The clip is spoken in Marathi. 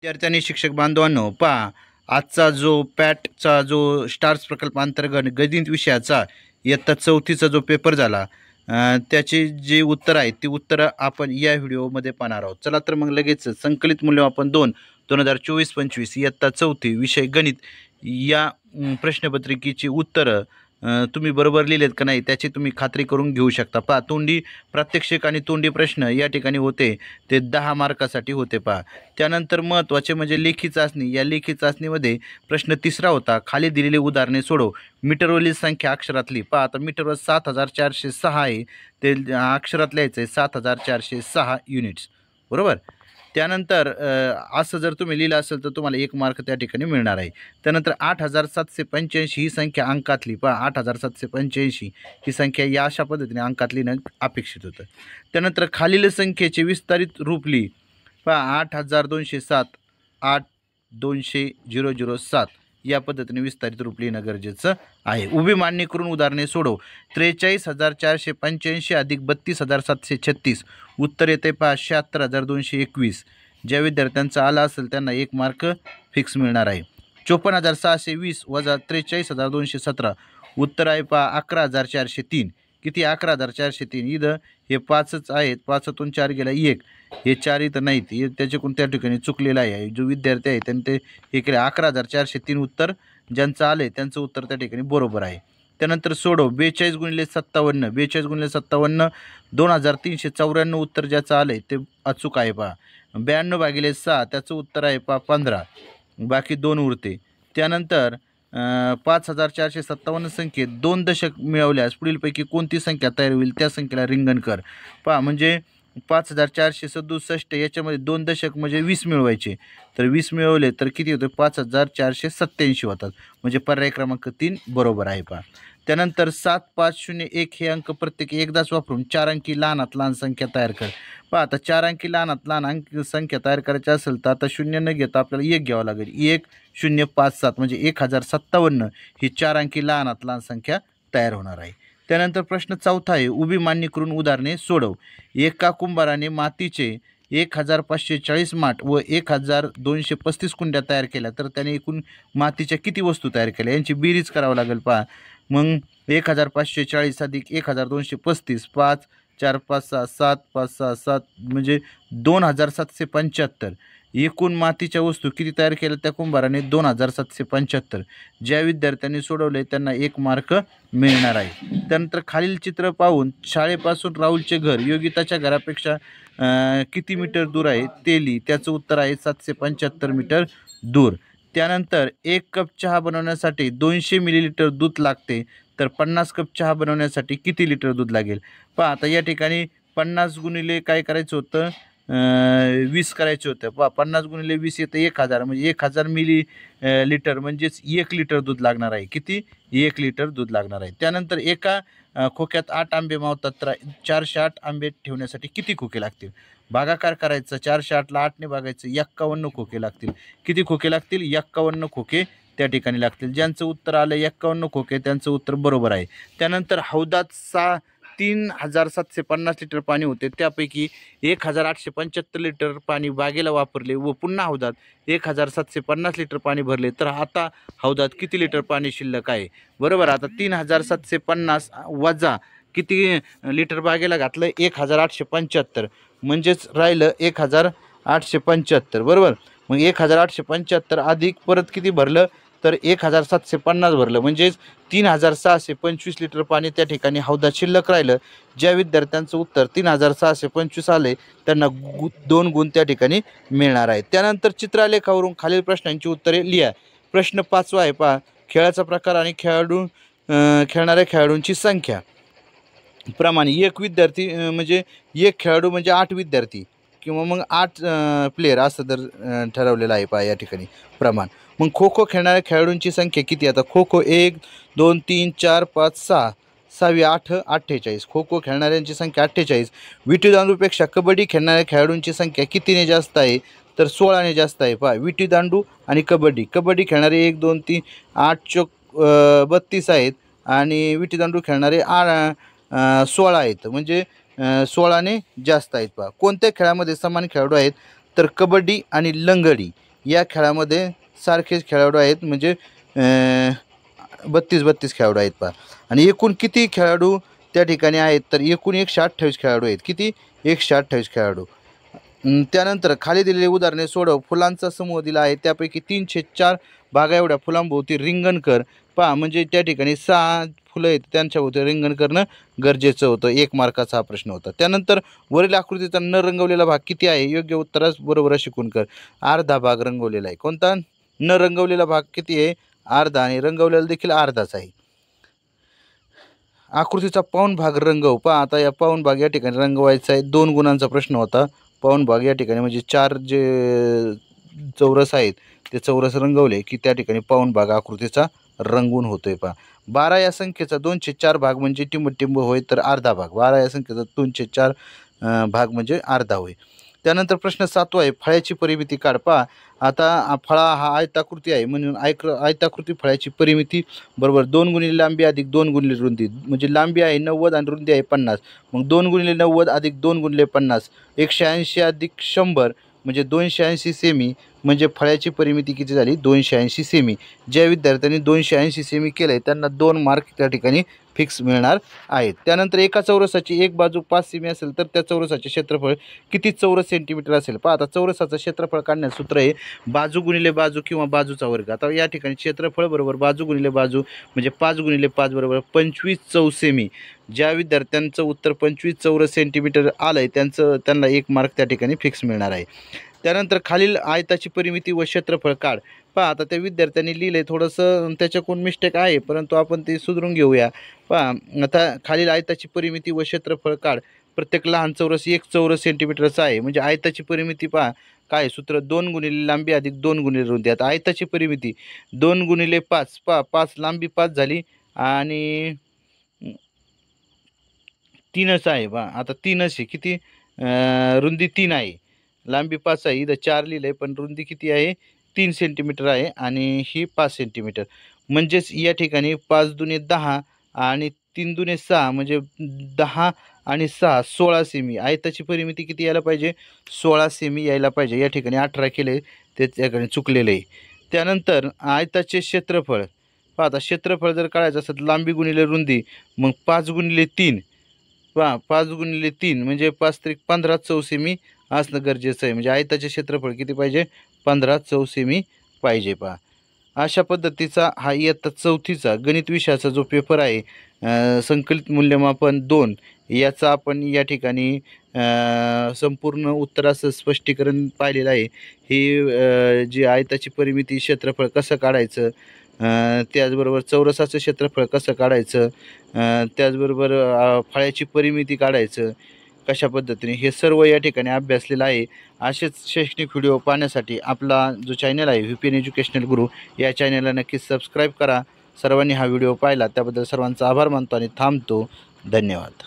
विद्यार्थी आणि शिक्षक बांधवांनो, पहा आजचा जो पॅटचा जो स्टार्स प्रकल्प अंतर्गत गणित विषयाचा इयत्ता 4थीचा जो पेपर झाला, त्याची जी उत्तरं आहेत ती उत्तरं आपण या व्हिडिओमध्ये पाहणार आहोत. चला तर मग लगेच संकलित मूल्यमापन 2 2024-25 इयत्ता 4थी विषय गणित या प्रश्नपत्रिकेची उत्तरं तुम्ही बरोबर लिहिलेत का नाही त्याची तुम्ही खात्री करून घेऊ शकता. पहा, तोंडी प्रात्यक्षिक आणि तोंडी प्रश्न या ठिकाणी होते ते 10 मार्कासाठी होते. पहा, त्यानंतर महत्त्वाचे म्हणजे लेखी चाचणी. या लेखी चाचणीमध्ये प्रश्न 3रा होता, खाली दिलेली उदाहरणे सोडव. मीटरवरील संख्या अक्षरातली. पहा, आता मीटरवर 7406 आहे, ते अक्षरात लिहायचं आहे 7406 युनिट्स, बरोबर. त्यानंतर असं जर तुम्ही लिहिलं असेल तर तुम्हाला 1 मार्क त्या ठिकाणी मिळणार आहे. त्यानंतर 8785 ही संख्या अंकातली. पहा, 8785 ही संख्या या अशा पद्धतीने अंकात लिहिणं अपेक्षित होतं. त्यानंतर खालील संख्येचे विस्तारित रूप लिही. पहा, 8207 8200007 या पद्धतीने विस्तारित रूप लिहिणं गरजेचं आहे. उभी मांडणी करून उदाहरणे सोडव. 43485 अधिक 32736 उत्तर येते. पहा, 76221. ज्या विद्यार्थ्यांचा आला असेल त्यांना 1 मार्क फिक्स मिळणार आहे. 54620 वजा 43217 उत्तर आहे. पहा, 11403. किती? 11403. इथं हे 5च आहेत, 5तून 4 गेला 1, हे 4 इथं नाहीत, हे त्याचे कोणत्या ठिकाणी चुकलेलं आहे. जो विद्यार्थी आहे त्यांनी ते हे केले. 11403 उत्तर ज्यांचं आलं आहे त्यांचं उत्तर त्या ठिकाणी बरोबर आहे. त्यानंतर सोडव. 42 गुणिले 57 42 गुणिले 57 2394 उत्तर ज्याचं आलं आहे ते अचूक आहे. पहा, 92 भागिले 6 त्याचं उत्तर आहे पहा 15, बाकी 2 उरते. त्यानंतर 5457 संख्येत 2 दशक मिळवल्यास पुढीलपैकी कोणती संख्या तयार होईल त्या संख्येला रिंगण कर. पहा, म्हणजे 5467 याच्यामध्ये 2 दशक म्हणजे 20 मिळवायचे, तर 20 मिळवले तर किती होते? 5487 होतात, म्हणजे पर्याय क्रमांक 3 बरोबर आहे. पहा, त्यानंतर 7501 हे अंक प्रत्येक एकदाच वापरून 4 अंकी लहानात लहान संख्या तयार कर. पहा, आता 4 अंकी लहानात लहान संख्या तयार करायची असेल तर आता 0 न घेता आपल्याला 1 घ्यावं लागेल. 1057 म्हणजे 1057 ही 4 अंकी लहानात लहान संख्या तयार होणार आहे. त्यानंतर प्रश्न 4था आहे, उभी मांडणी करून उदाहरणे सोडव. एका कुंभाराने मातीचे 1540 माठ व 1235 कुंड्या तयार केल्या, तर त्याने एकूण मातीच्या किती वस्तू तयार केल्या यांची बेरीज करावं लागेल. पहा, मग 1540 अधिक 1235 5 4 5 6 7 5 6 7 म्हणजे 2775. एकूण मातीच्या वस्तू किती तयार केल्या त्या कुंभाराने? 2775. ज्या विद्यार्थ्यांनी सोडवले त्यांना 1 मार्क मिळणार आहे. त्यानंतर खालील चित्र पाहून शाळेपासून राहुलचे घर योगिताच्या घरापेक्षा किती मीटर दूर आहे ते लिही. त्याचं उत्तर आहे 775 मीटर दूर. त्यानंतर 1 कप चहा बनवण्यासाठी 200 मिलीलिटर दूध लागते, तर 50 कप चहा बनवण्यासाठी किती लिटर दूध लागेल? पहा, आता या ठिकाणी 50 गुणिले काय करायचं होतं? 20 करायचे होते. पहा, 50 गुणिले 20 येतं 1000, म्हणजे 1000 मिली लिटर म्हणजेच 1 लिटर दूध लागणार आहे. किती? 1 लिटर दूध लागणार आहे. त्यानंतर एका खोक्यात 8 आंबे मावतात, तर 408 आंबे ठेवण्यासाठी किती खोके लागतील? भागाकार करायचं, 408ला 8ने भागायचं, 51 खोके लागतील. किती खोके लागतील? 51 खोके त्या ठिकाणी लागतील. ज्यांचं उत्तर आलं 51 खोके त्यांचं उत्तर बरोबर आहे. त्यानंतर हौदात 3750 लिटर पाणी होते, त्यापैकी 1875 लिटर पाणी बागेला वापरले व पुन्हा हौदात 1750 लिटर पाणी भरले, तर आता हौदात किती लिटर पाणी शिल्लक आहे? बरोबर. आता 3750 वजा किती लिटर बागेला घातलं? 1875, म्हणजेच राहिलं 1875, बरोबर. मग 1875 अधिक परत किती भरलं? तर 1750 भरलं, म्हणजेच 3625 लिटर पाणी त्या ठिकाणी हौदात शिल्लक राहिलं. ज्या विद्यार्थ्यांचं उत्तर 3625 आले त्यांना 2 गुण त्या ठिकाणी मिळणार आहेत. त्यानंतर चित्रालेखावरून खालील प्रश्नांची उत्तरे लिहा. प्रश्न 5वा आहे. पहा, खेळाचा प्रकार आणि खेळणाऱ्या खेळाडूंची संख्या प्रमाणे 1 विद्यार्थी म्हणजे 1 खेळाडू म्हणजे 8 विद्यार्थी किंवा मग 8 प्लेयर असं जर ठरवलेलं आहे. पहा, या ठिकाणी प्रमाण. मग खो खो खेळणाऱ्या खेळाडूंची संख्या किती? आता खो खो 1 2 3 4 5 6 6 8 48. खो खो खेळणाऱ्यांची संख्या 48. विटीदांडूपेक्षा कबड्डी खेळणाऱ्या खेळाडूंची संख्या कितीने जास्त आहे? तर 16ने जास्त आहे. पहा, विटीदांडू आणि कबड्डी खेळणारे 1 2 3 8 चोक 32 आहेत आणि विटीदांडू खेळणारे 16 आहेत, म्हणजे 16ने जास्त आहेत. पहा, कोणत्या खेळामध्ये समान खेळाडू आहेत? तर कबड्डी आणि लंगडी या खेळामध्ये सारखेच खेळाडू आहेत, म्हणजे 32 खेळाडू आहेत पहा. आणि एकूण किती खेळाडू त्या ठिकाणी आहेत, तर एकूण 128 खेळाडू आहेत. किती? 128 खेळाडू. त्यानंतर खाली दिलेली उदाहरणे सोडव. फुलांचा समूह दिला आहे, त्यापैकी 3/4 भागा एवढ्या फुलांभोवती रिंगण कर. पहा, म्हणजे त्या ठिकाणी 6 फुलं आहेत, त्यांच्याभोवती रिंगण करणं गरजेचं होतं. 1 मार्काचा हा प्रश्न होता. त्यानंतर वरील आकृतीचा न रंगवलेला भाग किती आहे? योग्य उत्तरास बरोबर शिकून कर. अर्धा भाग रंगवलेला आहे. कोणता? न रंगवलेला भाग किती आहे? अर्धा. आणि रंगवलेला देखील अर्धाच आहे. आकृतीचा पाऊण भाग रंगव. पहा, आता या पाऊण भाग या ठिकाणी रंगवायचा आहे. 2 गुणांचा प्रश्न होता. पाऊण भाग या ठिकाणी म्हणजे 4 जे चौरस आहेत ते चौरस रंगवले की त्या ठिकाणी पाऊण भाग आकृतीचा रंगून होतोय. पहा, 12 या संख्येचा 2/4 भाग म्हणजे टिंब होय, तर अर्धा भाग. 12 या संख्येचा 2/4 भाग म्हणजे अर्धा होय. त्यानंतर प्रश्न 7वा आहे, फळ्याची परिमिती काढ. पहा, आता फळा हा आयताकृती आहे, म्हणून आयताकृती फळ्याची परिमिती बरोबर 2 गुणिले लांबी अधिक 2 गुणिले रुंदी. म्हणजे लांबी आहे 90 आणि रुंदी आहे 50. मग 2 गुणिले 90 अधिक 2 गुणिले 50 180 अधिक 100 म्हणजे 280 सेमी. म्हणजे फळ्याची परिमिती किती झाली? 280 सेमी. ज्या विद्यार्थ्यांनी 280 सेमी केलं आहे त्यांना 2 मार्क त्या ठिकाणी फिक्स मिळणार आहेत. त्यानंतर एका चौरसाची एक बाजू 5 सेमी असेल तर त्या चौरसाचे क्षेत्रफळ किती चौरस सेंटीमीटर असेल? पहा, आता चौरसाचं क्षेत्रफळ काढण्याचं सूत्र आहे बाजू गुणिले बाजू किंवा बाजूचा वर्ग. आता या ठिकाणी क्षेत्रफळ बरोबर बाजू गुणिले बाजू म्हणजे 5 गुणिले 5 बरोबर 25 चौरस सेमी. ज्या विद्यार्थ्यांचं उत्तर 25 चौरस सेंटीमीटर आलं आहे त्यांना 1 मार्क त्या ठिकाणी फिक्स मिळणार आहे. त्यानंतर खालील आयताची परिमिती व क्षेत्रफळ काढ. पहा, आता त्या विद्यार्थ्यांनी लिहिलं आहे, थोडंसं त्याच्याकडून मिस्टेक आहे, परंतु आपण ते सुधारून घेऊया. पहा, आता खालील आयताची परिमिती व क्षेत्रफळ काढ. प्रत्येक लहान चौरस 1 चौरस सेंटीमीटरचा आहे. म्हणजे आयताची परिमिती पहा काय सूत्र? 2 गुणिले लांबी अधिक 2 गुणिले रुंदी. आता आयताची परिमिती 2 गुणिले 5. पहा, 5 लांबी 5 झाली आणि 3च आहे. पहा, आता 3च आहे. किती? रुंदी 3 आहे, लांबी 5 आहे. इथं 4 लिहिलं आहे, पण रुंदी किती आहे? 3 सेंटीमीटर आहे आणि ही 5 सेंटीमीटर. म्हणजेच या ठिकाणी 5 दुणे 10 आणि 3 दुणे 6 म्हणजे 10 आणि 6 16 सेमी. आयताची परिमिती किती यायला पाहिजे? 16 सेमी यायला पाहिजे. या ठिकाणी 18 केले, ते त्या ठिकाणी चुकलेलं आहे. त्यानंतर आयताचे क्षेत्रफळ. पहा, आता क्षेत्रफळ जर काढायचं असेल तर लांबी गुणिले रुंदी, मग 5 गुणिले 3. पहा, 5 गुणिले 3 म्हणजे 5 त्रिक 15 चौसेमी असणं गरजेचं आहे. म्हणजे आयताचे क्षेत्रफळ किती पाहिजे? 15 चौसेमी पाहिजे. पहा, अशा पद्धतीचा हा इयत्ता 4थीचा गणित विषयाचा जो पेपर आहे संकलित मूल्यमापन 2 याचा आपण या ठिकाणी संपूर्ण उत्तराचं स्पष्टीकरण पाहिलेलं आहे. ही जी आयताची परिमिती क्षेत्रफळ कसं काढायचं, त्याचबरोबर चौरसाचं क्षेत्रफळ कसं काढायचं, त्याचबरोबर फळ्याची परिमिती काढायचं कशा पद्धतीने, हे सर्व या ठिकाणी अभ्यासलेलं आहे. असेच शैक्षणिक व्हिडिओ पाहण्यासाठी आपला जो चॅनल आहे VPN एज्युकेशनल गुरु या चॅनलला नक्कीच सबस्क्राईब करा. सर्वांनी हा व्हिडिओ पाहिला त्याबद्दल सर्वांचा आभार मानतो आणि थांबतो. धन्यवाद.